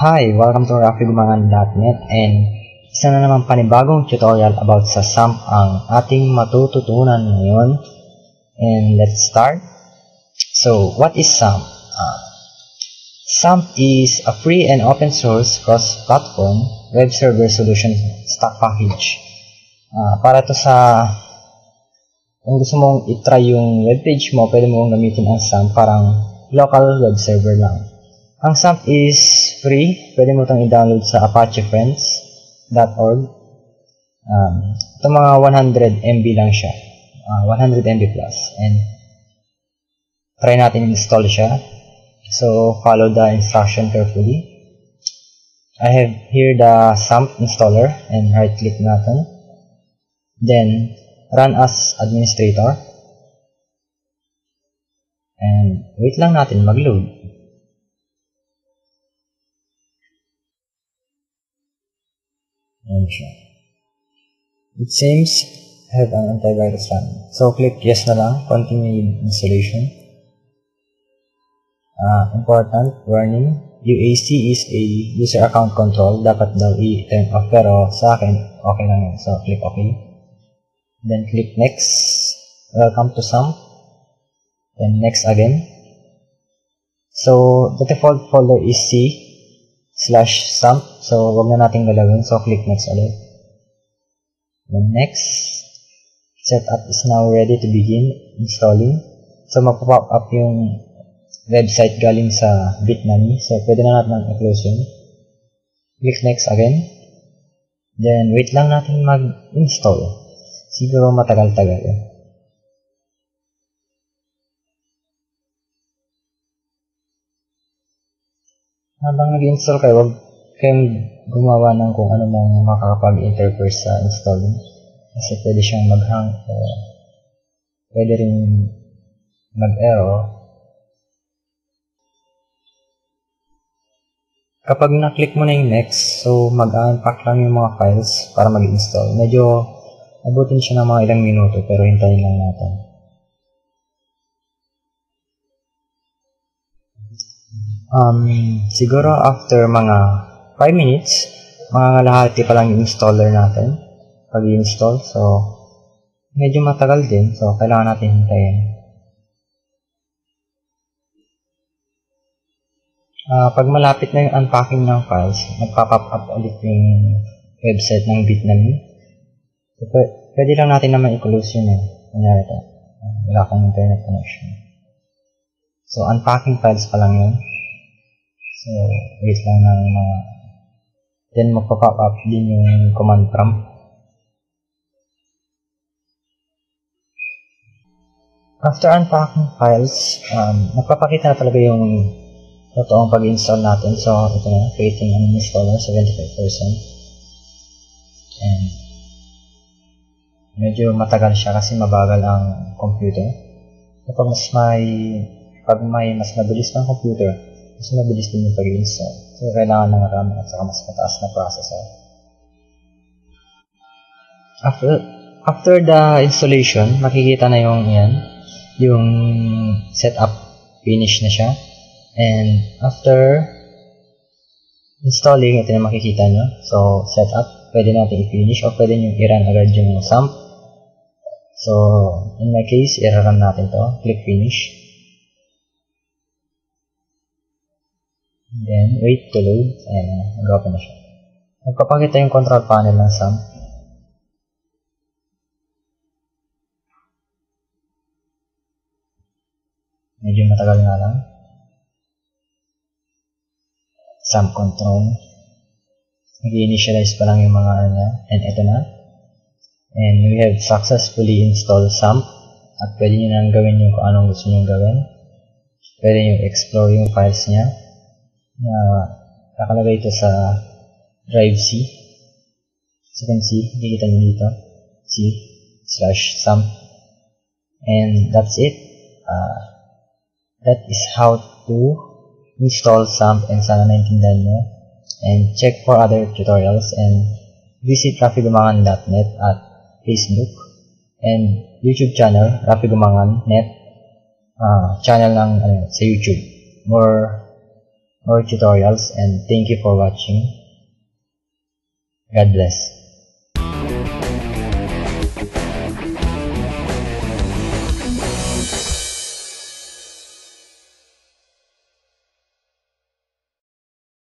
Hi! Welcome to RafiGumangan.net and isa na naman panibagong tutorial about sa SAMP ang ating matututunan ngayon. And let's start. So, what is SAMP? SAMP is a free and open source cross-platform web server solution stock package. Para to sa kung gusto mong itry yung webpage mo, pwede mong gamitin ang SAMP, parang local web server lang. Ang SAMP is free. Pwede mo itong i-download sa apachefriends.org. Ito mga 100 MB lang siya. 100 MB plus. And try natin install siya. So, follow the instruction carefully. I have here the SAMP installer and right-click natin. Then, run as administrator. And wait lang natin mag-load. It seems I have an antivirus run. So, click yes na lang. Continue installation. Important warning. UAC is a user account control. Dapat daw i-turn off. Pero sa akin, okay lang yan. So, click OK. Then, click next. Welcome to SAMP. Then, next again. So, the default folder is C/SAMP. So, wag na natin galawin. So, click next ulit. Then, next. Setup is now ready to begin installing. So, magpa-pop up yung website galing sa Bitnami. So, pwede na natin i-close yun. Click next again. Then, wait lang natin mag-install. Siguro matagal-tagal eh. Habang nag-install kayo, wag kayong gumawa ng kung ano mang makakapag-interface sa installing. Kasi pwede siyang mag-hang o pwede rin mag-error. Kapag na-click mo na yung next, so mag-unpack lang yung mga files para mag-install. Medyo abutin siya ng mga ilang minuto pero hintayin lang natin. Siguro after mga 5 minutes, mangangalahati pa lang yung installer natin pag i-install. So, medyo matagal din. So, kailangan natin hintayin. Pag malapit na yung unpacking ng files, magpa-pop up ulit yung website ng Bitnami. So, pwede lang natin naman i-close yun eh. Kunyari ito. Wala kang internet connection. So, unpacking files pa lang yun. So, wait lang ng mga... Then, magpa-pop up din yung command prompt. After unpacking files, magpapakita na talaga yung totoong pag-install natin. So, ito na, creating an installer, 75%. And, medyo matagal siya kasi mabagal ang computer. Kapag may mas mabilis ng computer, mas mabilis din yung pag-install. So, kailangan ng RAM at saka mas mataas na processor. After the installation, makikita na yung setup finish na siya. And after installing, ito na makikita nyo. So, setup, pwede natin i-finish o pwede nyo i-run agad yung SAMP. So, in my case, i-run natin to. Click finish. Then, wait to load. Ayan, nag-open na siya. Magpapakita yung control panel ng SAMP. Medyo matagal nga lang. SAMP control. Nag-initialize pa lang yung mga ano. And ito na. And we have successfully installed SAMP. At pwede nyo nang gawin yung kung anong gusto nyo gawin. Pwede nyo explore yung files niya. Nakalagay ito sa drive C. As you can see, nakikita nyo dito. C/SAMP. And that's it. That is how to install SAMP and sana naintindihan nyo. And check for other tutorials and visit RafiGumangan.net at Facebook and YouTube channel RafiGumangan.net channel ng sa YouTube. More more tutorials, and thank you for watching. God bless.